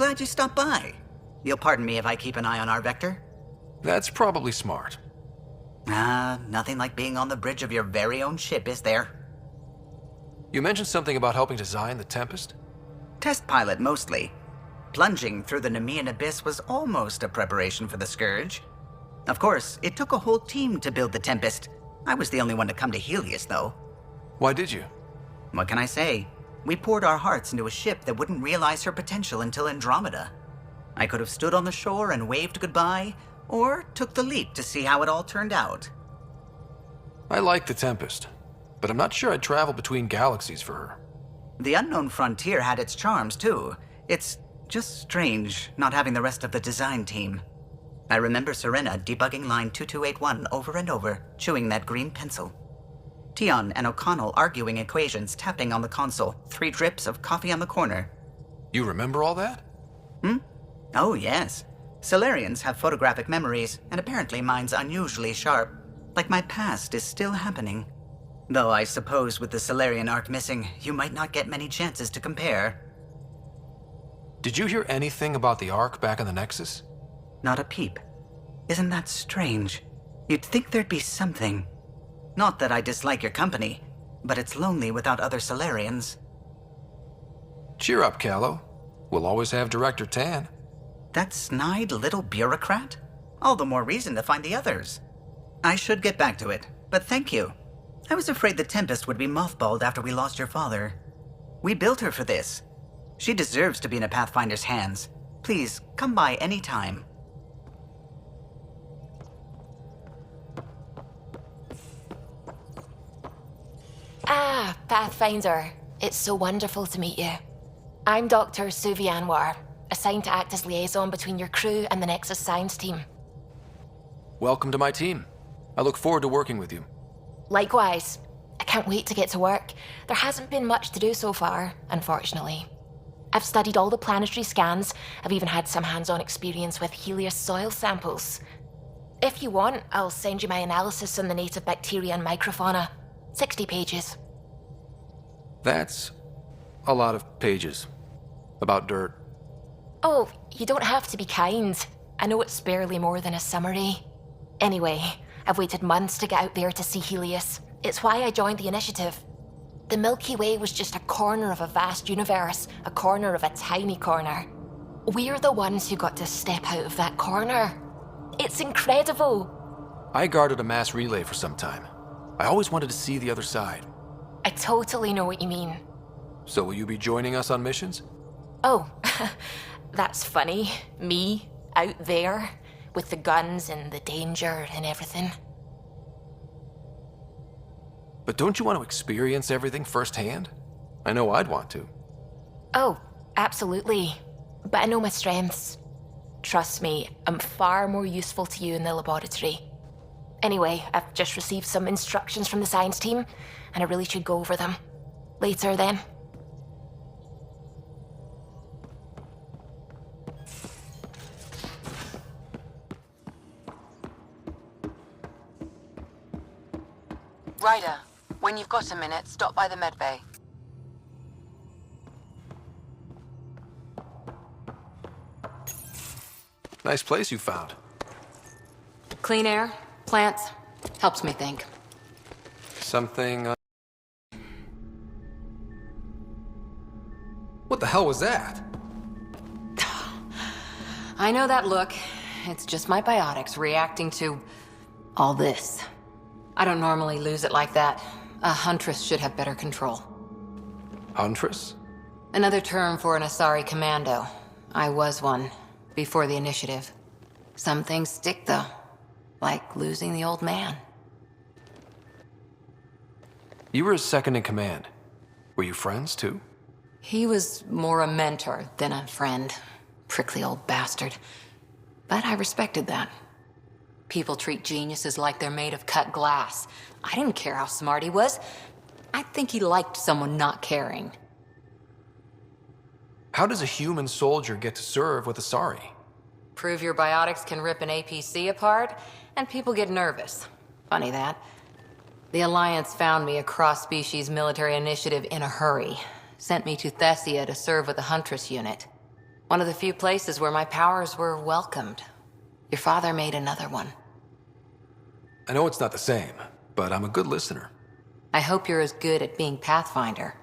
Glad you stopped by. You'll pardon me if I keep an eye on our vector? That's probably smart. Nothing like being on the bridge of your very own ship, is there? You mentioned something about helping design the Tempest? Test pilot, mostly. Plunging through the Nemean abyss was almost a preparation for the Scourge. Of course, it took a whole team to build the Tempest. I was the only one to come to Helios, though. Why did you? What can I say? We poured our hearts into a ship that wouldn't realize her potential until Andromeda. I could have stood on the shore and waved goodbye, or took the leap to see how it all turned out. I like the Tempest, but I'm not sure I'd travel between galaxies for her. The unknown frontier had its charms, too. It's just strange not having the rest of the design team. I remember Serena debugging line 2281 over and over, chewing that green pencil. Tion and O'Connell arguing equations, tapping on the console, 3 drips of coffee on the corner. You remember all that? Oh, yes. Solarians have photographic memories, and apparently mine's unusually sharp. Like my past is still happening. Though I suppose with the Solarian arc missing, you might not get many chances to compare. Did you hear anything about the Ark back in the Nexus? Not a peep. Isn't that strange? You'd think there'd be something. Not that I dislike your company, but it's lonely without other Solarians. Cheer up, Callow. We'll always have Director Tan. That snide little bureaucrat? All the more reason to find the others. I should get back to it, but thank you. I was afraid the Tempest would be mothballed after we lost your father. We built her for this. She deserves to be in a Pathfinder's hands. Please, come by any time. Ah, Pathfinder. It's so wonderful to meet you. I'm Dr. Suvi Anwar, assigned to act as liaison between your crew and the Nexus Science team. Welcome to my team. I look forward to working with you. Likewise. I can't wait to get to work. There hasn't been much to do so far, unfortunately. I've studied all the planetary scans. I've even had some hands-on experience with Helios soil samples. If you want, I'll send you my analysis on the native bacteria and microfauna. 60 pages. That's a lot of pages. About dirt. Oh, you don't have to be kind. I know it's barely more than a summary. Anyway, I've waited months to get out there to see Helios. It's why I joined the initiative. The Milky Way was just a corner of a vast universe, a corner of a tiny corner. We're the ones who got to step out of that corner. It's incredible. I guarded a mass relay for some time. I always wanted to see the other side. I totally know what you mean. So will you be joining us on missions? Oh, that's funny. Me, out there, with the guns and the danger and everything. But don't you want to experience everything firsthand? I know I'd want to. Oh, absolutely. But I know my strengths. Trust me, I'm far more useful to you in the laboratory. Anyway, I've just received some instructions from the science team, and I really should go over them. Later, then. Ryder, when you've got a minute, stop by the medbay. Nice place you found. Clean air, plants, helps me think. Something... What the hell was that? I know that look. It's just my biotics reacting to all this. I don't normally lose it like that. A huntress should have better control. Huntress? Another term for an Asari commando. I was one, before the initiative. Some things stick, though. Like losing the old man. You were his second in command. Were you friends, too? He was more a mentor than a friend. Prickly old bastard. But I respected that. People treat geniuses like they're made of cut glass. I didn't care how smart he was. I think he liked someone not caring. How does a human soldier get to serve with Asari? Prove your biotics can rip an APC apart, and people get nervous. Funny that. The Alliance found me a cross-species military initiative in a hurry. Sent me to Thessia to serve with the Huntress unit. One of the few places where my powers were welcomed. Your father made another one. I know it's not the same, but I'm a good listener. I hope you're as good at being Pathfinder.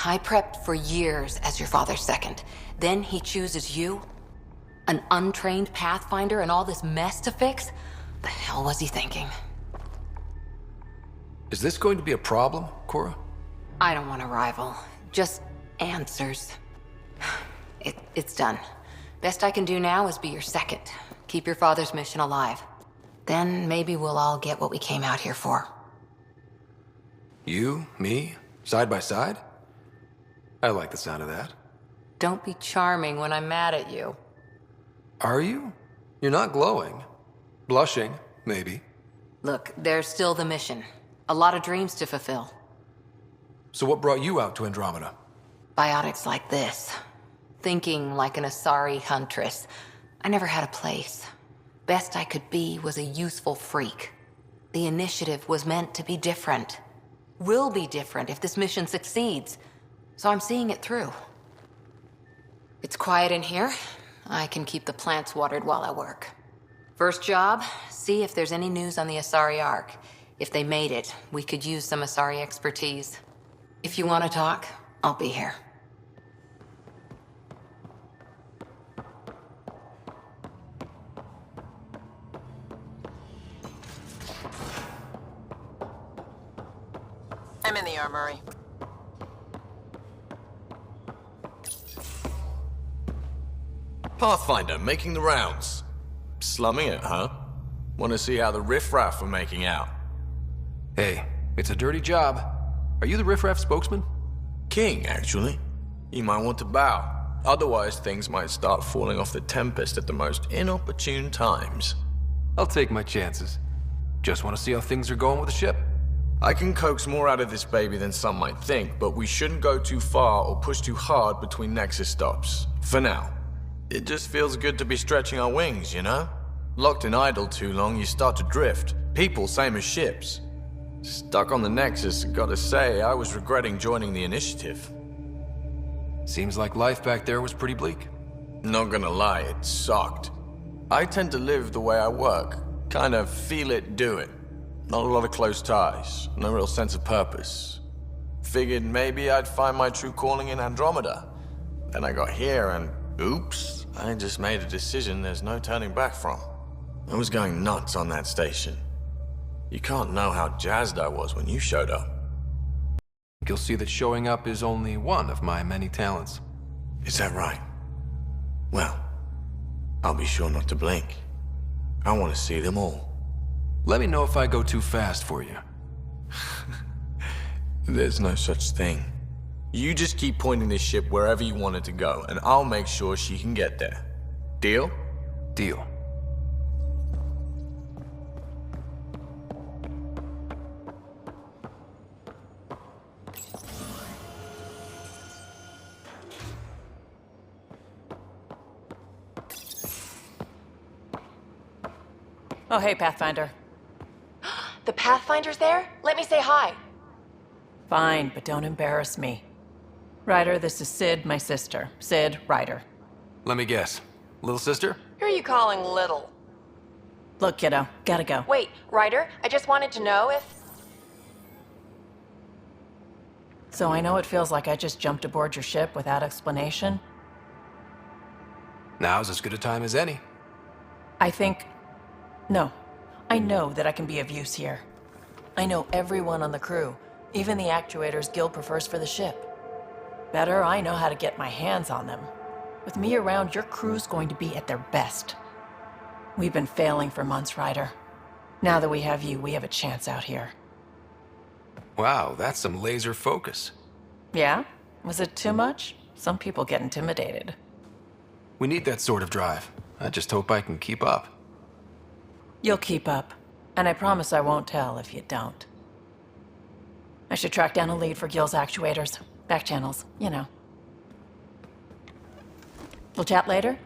I prepped for years as your father's second. Then he chooses you? An untrained Pathfinder and all this mess to fix? The hell was he thinking? Is this going to be a problem, Cora? I don't want a rival. Just answers. It's done. Best I can do now is be your second. Keep your father's mission alive. Then maybe we'll all get what we came out here for. You, me, side by side? I like the sound of that. Don't be charming when I'm mad at you. Are you? You're not glowing. Blushing, maybe. Look, there's still the mission. A lot of dreams to fulfill. So what brought you out to Andromeda? Biotics like this. Thinking like an Asari huntress. I never had a place. Best I could be was a useful freak. The initiative was meant to be different. Will be different if this mission succeeds. So I'm seeing it through. It's quiet in here. I can keep the plants watered while I work. First job, see if there's any news on the Asari Ark. If they made it, we could use some Asari expertise. If you want to talk, I'll be here. I'm in the armory. Pathfinder, making the rounds. Slumming it, huh? Want to see how the riffraff are making out? Hey, it's a dirty job. Are you the riffraff spokesman? King, actually. You might want to bow. Otherwise, things might start falling off the Tempest at the most inopportune times. I'll take my chances. Just want to see how things are going with the ship. I can coax more out of this baby than some might think, but we shouldn't go too far or push too hard between Nexus stops. For now. It just feels good to be stretching our wings, you know? Locked and idle too long, you start to drift. People, same as ships. Stuck on the Nexus, gotta say, I was regretting joining the initiative. Seems like life back there was pretty bleak. Not gonna lie, it sucked. I tend to live the way I work. Kind of feel it, do it. Not a lot of close ties, no real sense of purpose. Figured maybe I'd find my true calling in Andromeda. Then I got here and, oops, I just made a decision there's no turning back from. I was going nuts on that station. You can't know how jazzed I was when you showed up. You'll see that showing up is only one of my many talents. Is that right? Well, I'll be sure not to blink. I want to see them all. Let me know if I go too fast for you. There's no such thing. You just keep pointing this ship wherever you want it to go, and I'll make sure she can get there. Deal? Deal. Oh, hey, Pathfinder. The Pathfinder's there? Let me say hi. Fine, but don't embarrass me. Ryder, this is Sid, my sister. Sid, Ryder. Let me guess. Little sister? Who are you calling little? Look, kiddo, gotta go. Wait, Ryder, I just wanted to know if... So I know it feels like I just jumped aboard your ship without explanation. Now's as good a time as any. No. I know that I can be of use here. I know everyone on the crew, even the actuators Gil prefers for the ship. Better, I know how to get my hands on them. With me around, your crew's going to be at their best. We've been failing for months, Ryder. Now that we have you, we have a chance out here. Wow, that's some laser focus. Yeah? Was it too much? Some people get intimidated. We need that sort of drive. I just hope I can keep up. You'll keep up, and I promise I won't tell if you don't. I should track down a lead for Gil's actuators. Back channels, you know. We'll chat later?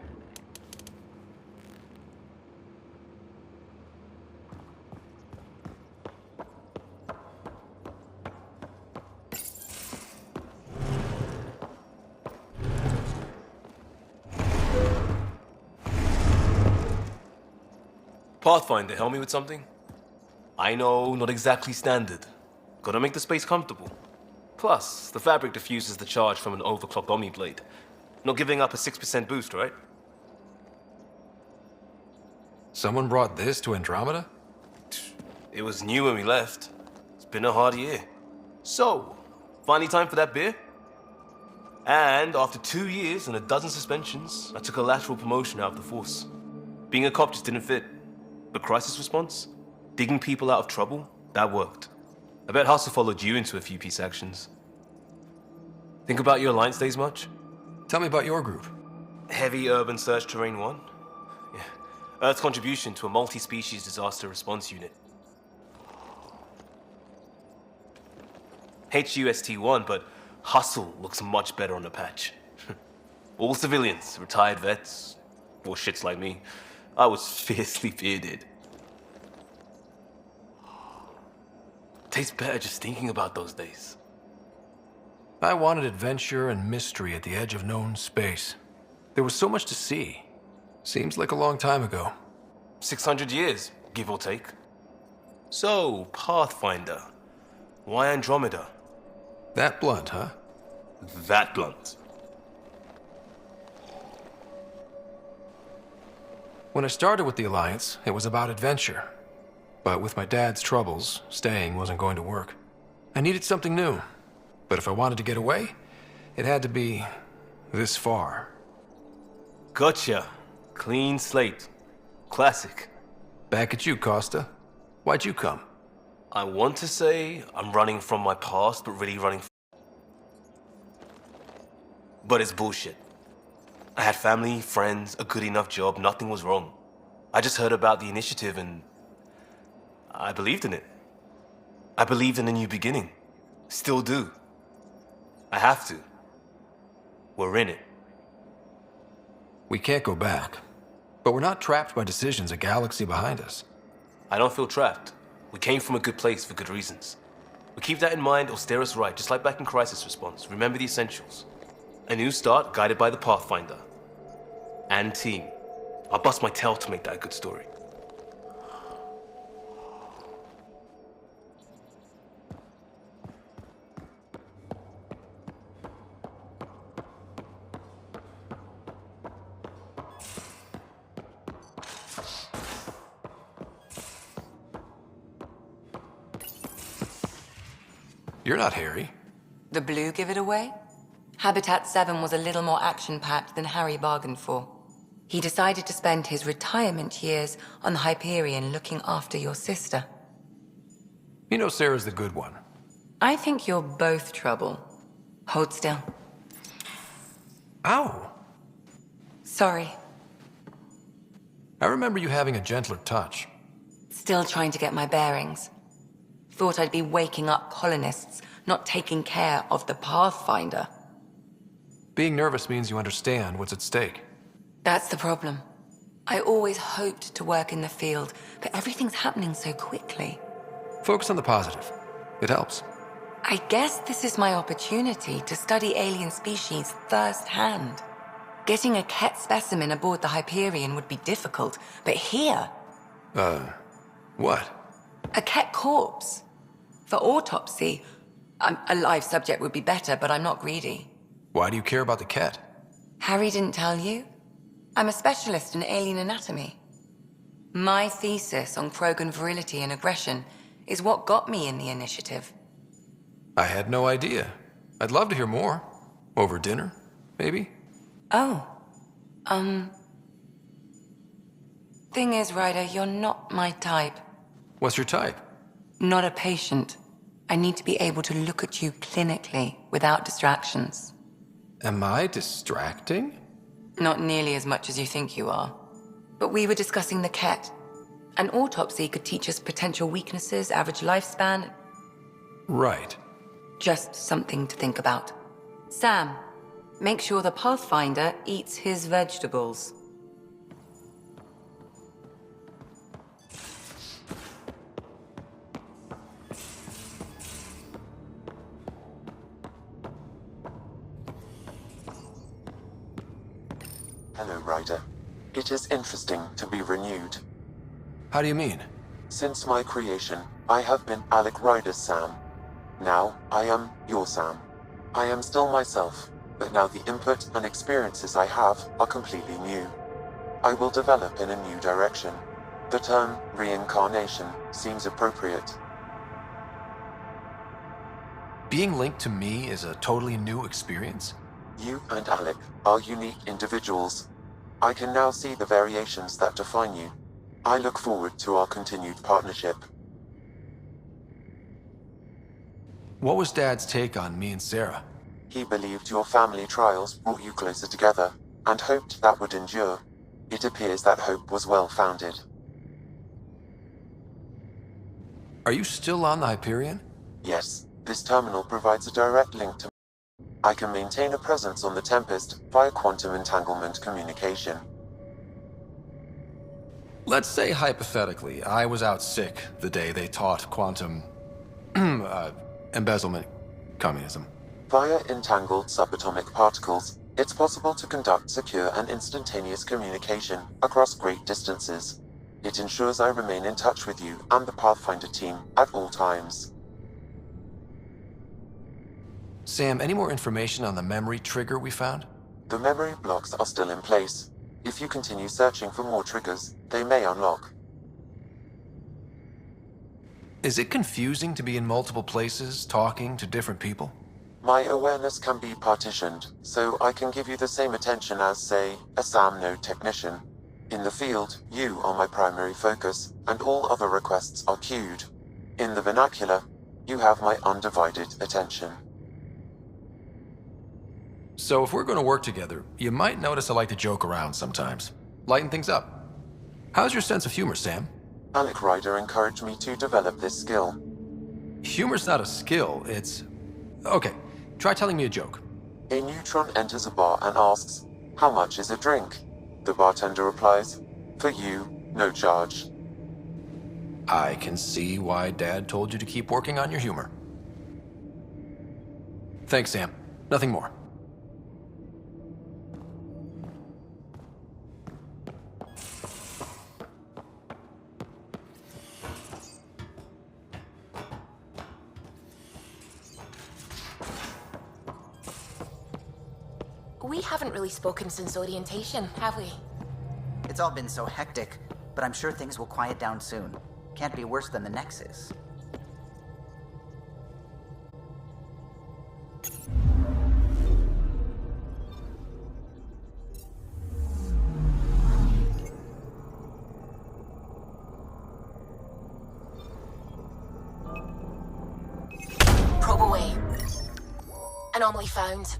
Pathfinder, help me with something? I know, not exactly standard. Gotta make the space comfortable. Plus, the fabric diffuses the charge from an overclocked Omni Blade. Not giving up a 6% boost, right? Someone brought this to Andromeda? It was new when we left. It's been a hard year. So, finally time for that beer? And after 2 years and a dozen suspensions, I took a lateral promotion out of the force. Being a cop just didn't fit. But crisis response? Digging people out of trouble? That worked. I bet Hustle followed you into a few peace actions. Think about your Alliance days much? Tell me about your group. Heavy Urban Search Terrain 1? Yeah. Earth's contribution to a multi-species disaster response unit. HUST-1, but Hustle looks much better on the patch. All civilians, retired vets, or shits like me. I was fiercely bearded. Tastes better just thinking about those days. I wanted adventure and mystery at the edge of known space. There was so much to see. Seems like a long time ago. 600 years, give or take. So, Pathfinder. Why Andromeda? That blunt, huh? That blunt. When I started with the Alliance, it was about adventure. But with my dad's troubles, staying wasn't going to work. I needed something new. But if I wanted to get away, it had to be this far. Gotcha. Clean slate. Classic. Back at you, Costa. Why'd you come? I want to say I'm running from my past, but really running. But it's bullshit. I had family, friends, a good enough job, nothing was wrong. I just heard about the initiative and I believed in it. I believed in a new beginning. Still do. I have to. We're in it. We can't go back. But we're not trapped by decisions a galaxy behind us. I don't feel trapped. We came from a good place for good reasons. We keep that in mind or steer us right, just like back in Crisis Response. Remember the essentials. A new start guided by the Pathfinder. And team. I'll bust my tail to make that a good story. You're not Harry. The blue give it away? Habitat 7 was a little more action-packed than Harry bargained for. He decided to spend his retirement years on the Hyperion looking after your sister. You know Sarah's the good one. I think you're both trouble. Hold still. Ow! Sorry. I remember you having a gentler touch. Still trying to get my bearings. Thought I'd be waking up colonists, not taking care of the Pathfinder. Being nervous means you understand what's at stake. That's the problem. I always hoped to work in the field, but everything's happening so quickly. Focus on the positive. It helps. I guess this is my opportunity to study alien species firsthand. Getting a Ket specimen aboard the Hyperion would be difficult, but here... What? A Ket corpse. For autopsy, a live subject would be better, but I'm not greedy. Why do you care about the Ket? Harry didn't tell you? I'm a specialist in alien anatomy. My thesis on Krogan virility and aggression is what got me in the initiative. I had no idea. I'd love to hear more. Over dinner, maybe? Oh. Thing is, Ryder, you're not my type. What's your type? Not a patient. I need to be able to look at you clinically without distractions. Am I distracting? Not nearly as much as you think you are. But we were discussing the Ket. An autopsy could teach us potential weaknesses, average lifespan. Right. Just something to think about. Sam, make sure the Pathfinder eats his vegetables. Hello, Ryder. It is interesting to be renewed. How do you mean? Since my creation, I have been Alec Ryder's Sam. Now, I am your Sam. I am still myself, but now the input and experiences I have are completely new. I will develop in a new direction. The term reincarnation seems appropriate. Being linked to me is a totally new experience? You and Alec are unique individuals. I can now see the variations that define you. I look forward to our continued partnership. What was Dad's take on me and Sarah? He believed your family trials brought you closer together, and hoped that would endure. It appears that hope was well-founded. Are you still on the Hyperion? Yes, this terminal provides a direct link to... I can maintain a presence on the Tempest via quantum entanglement communication. Let's say hypothetically, I was out sick the day they taught quantum... embezzlement communism. Via entangled subatomic particles, it's possible to conduct secure and instantaneous communication across great distances. It ensures I remain in touch with you and the Pathfinder team at all times. Sam, any more information on the memory trigger we found? The memory blocks are still in place. If you continue searching for more triggers, they may unlock. Is it confusing to be in multiple places, talking to different people? My awareness can be partitioned, so I can give you the same attention as, say, a SAM node technician. In the field, you are my primary focus, and all other requests are queued. In the vernacular, you have my undivided attention. So if we're going to work together, you might notice I like to joke around sometimes. Lighten things up. How's your sense of humor, Sam? Alec Ryder encouraged me to develop this skill. Humor's not a skill, it's... Okay, try telling me a joke. A neutron enters a bar and asks, "How much is a drink?" The bartender replies, "For you, no charge." I can see why Dad told you to keep working on your humor. Thanks, Sam. Nothing more. We haven't really spoken since orientation, have we? It's all been so hectic, but I'm sure things will quiet down soon. Can't be worse than the Nexus. Probe away. Anomaly found.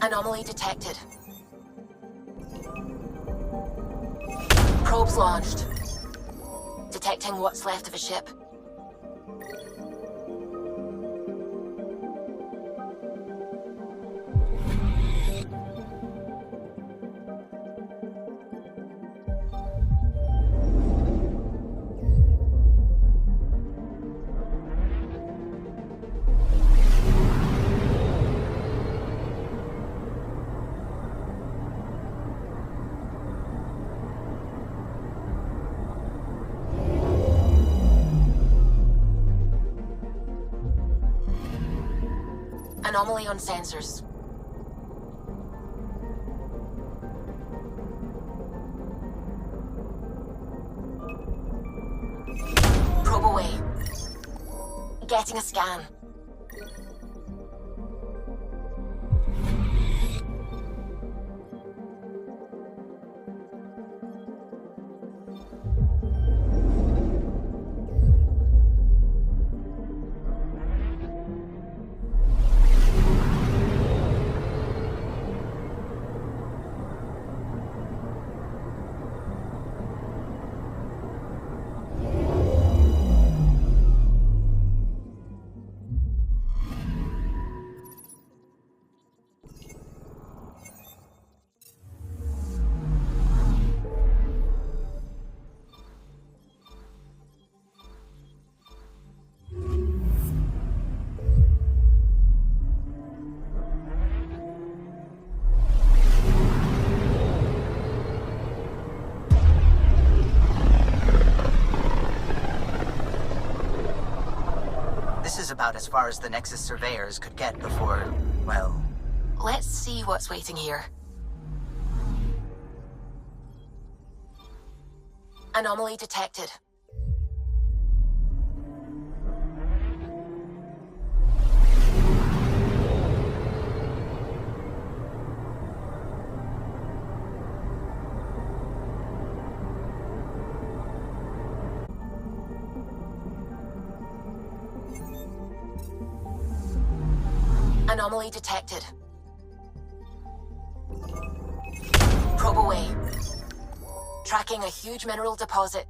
Anomaly detected. Probes launched. Detecting what's left of a ship. Anomaly on sensors. Probe away. Getting a scan. This is about as far as the Nexus surveyors could get before, well... Let's see what's waiting here. Anomaly detected. Anomaly detected. Probe away. Tracking a huge mineral deposit.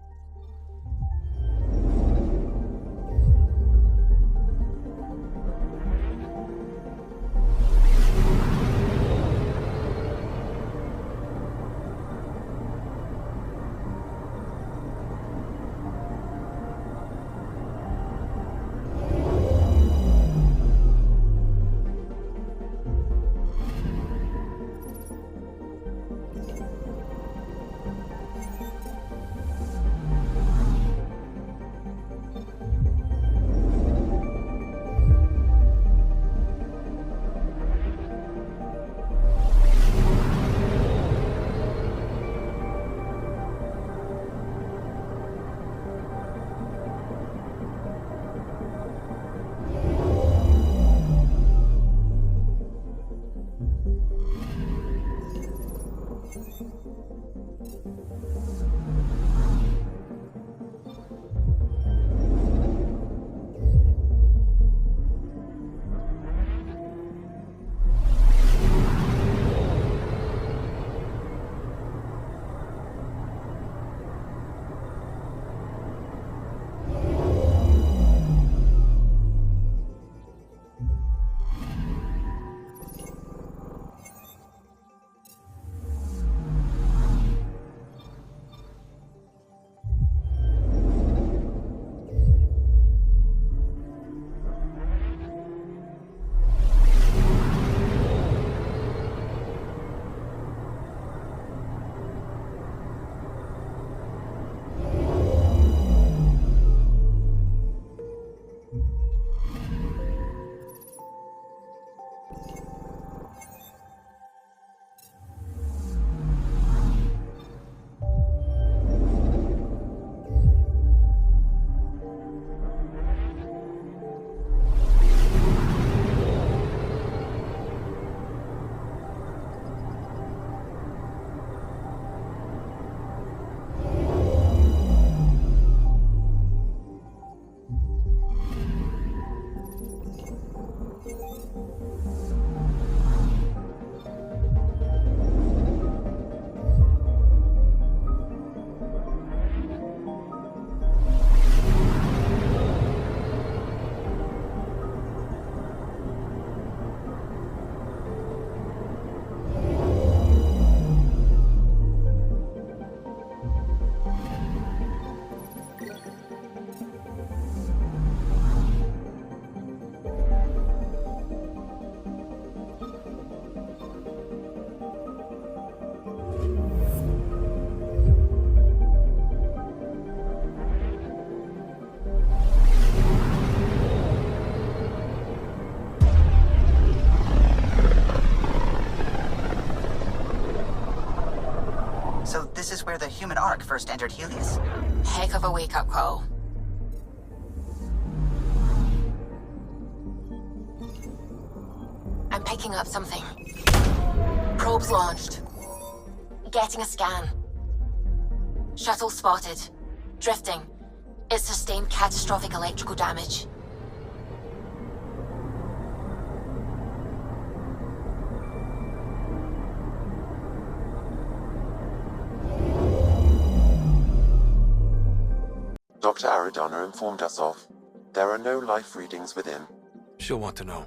human ark first entered Helios? Heck of a wake-up call. I'm picking up something. Probes launched. Getting a scan. Shuttle spotted. Drifting. It sustained catastrophic electrical damage. Dr. Aradana informed us of. There are no life readings within. She'll want to know.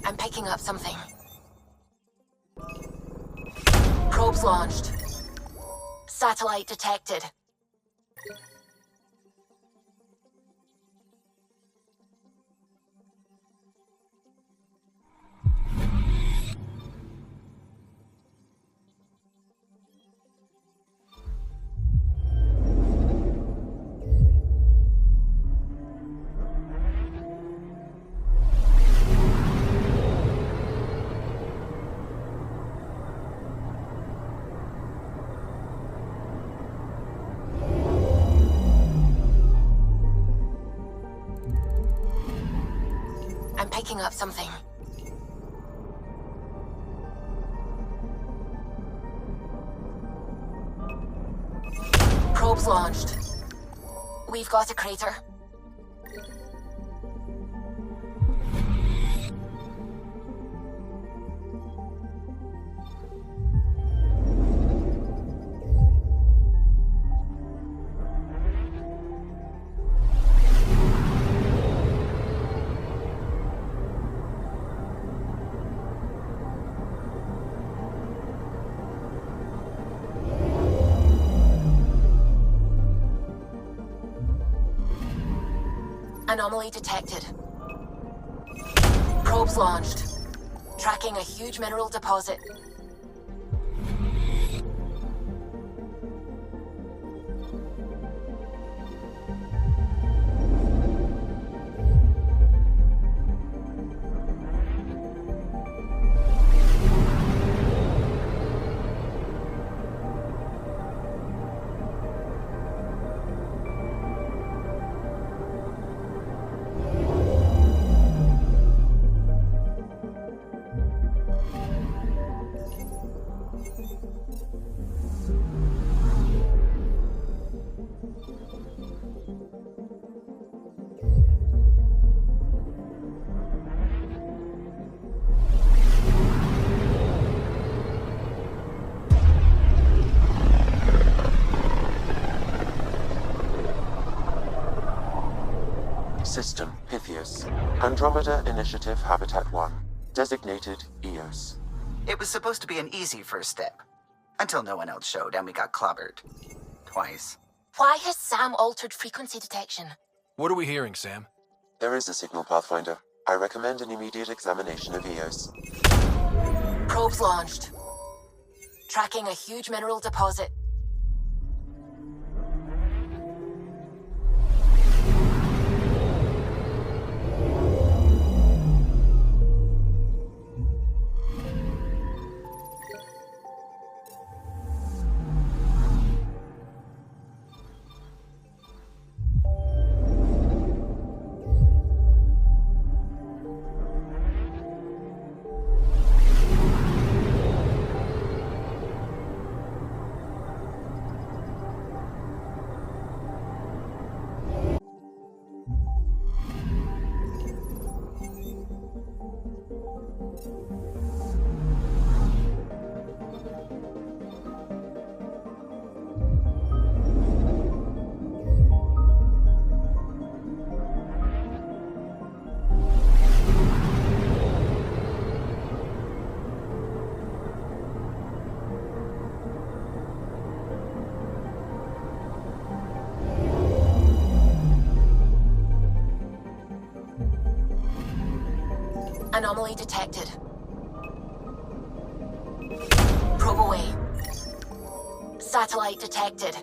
I'm picking up something. Probes launched. Satellite detected. I'm picking up something. Probes launched. We've got a crater. Anomaly detected. Probes launched. Tracking a huge mineral deposit. System Pythias. Andromeda Initiative Habitat 1. Designated EOS. It was supposed to be an easy first step. Until no one else showed and we got clobbered. Twice. Why has Sam altered frequency detection? What are we hearing, Sam? There is a signal pathfinder. I recommend an immediate examination of EOS. Probes launched. Tracking a huge mineral deposit. Anomaly detected. Probe away. Satellite detected.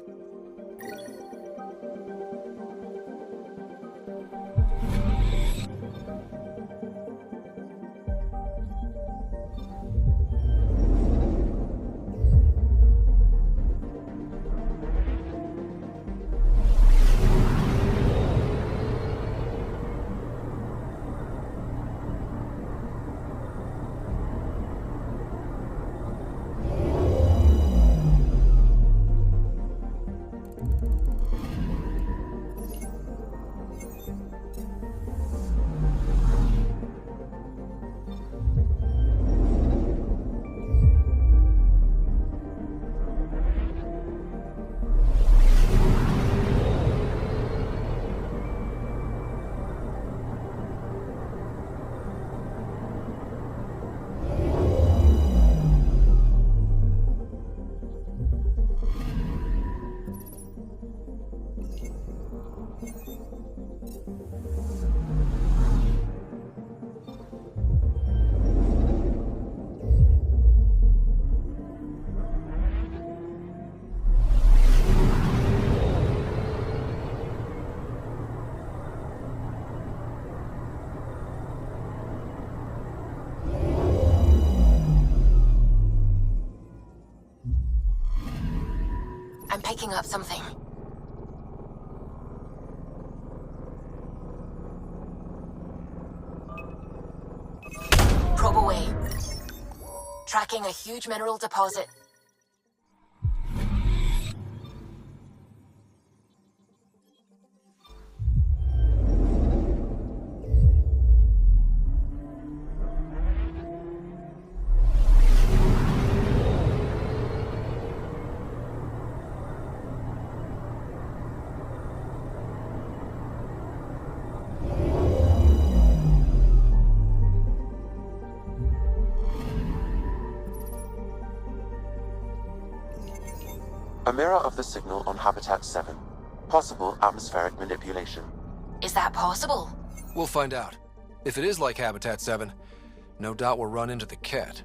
I'm picking up something. Probe away. Tracking a huge mineral deposit. A mirror of the signal on Habitat 7. Possible atmospheric manipulation. Is that possible? We'll find out. If it is like Habitat 7, no doubt we'll run into the cat.